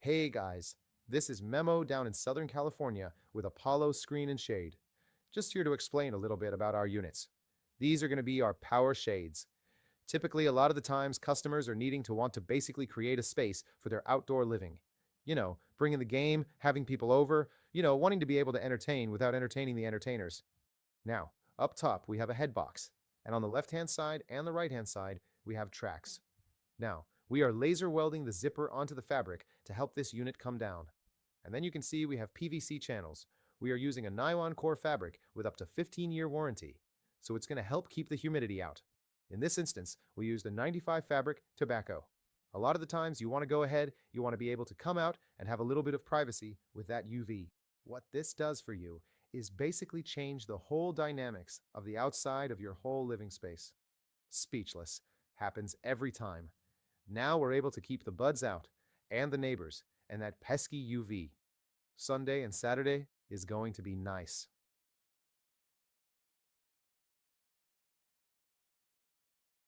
Hey guys, this is Memo down in Southern California with Apollo Screen and Shade. Just here to explain a little bit about our units. These are going to be our power shades. Typically, a lot of the times, customers are needing to want to basically create a space for their outdoor living. Bringing the game, having people over, wanting to be able to entertain without entertaining the entertainers. Now, up top, we have a headbox, and on the left-hand side and the right-hand side, we have tracks. Now, we are laser welding the zipper onto the fabric to help this unit come down. And then you can see we have PVC channels. We are using a nylon core fabric with up to 15-year warranty, so it's going to help keep the humidity out. In this instance, we used a 95 fabric tobacco. A lot of the times you want to go ahead, you want to be able to come out and have a little bit of privacy with that UV. What this does for you is basically change the whole dynamics of the outside of your whole living space. Speechless. Happens every time. Now we're able to keep the buds out, and the neighbors, and that pesky UV. Sunday and Saturday is going to be nice.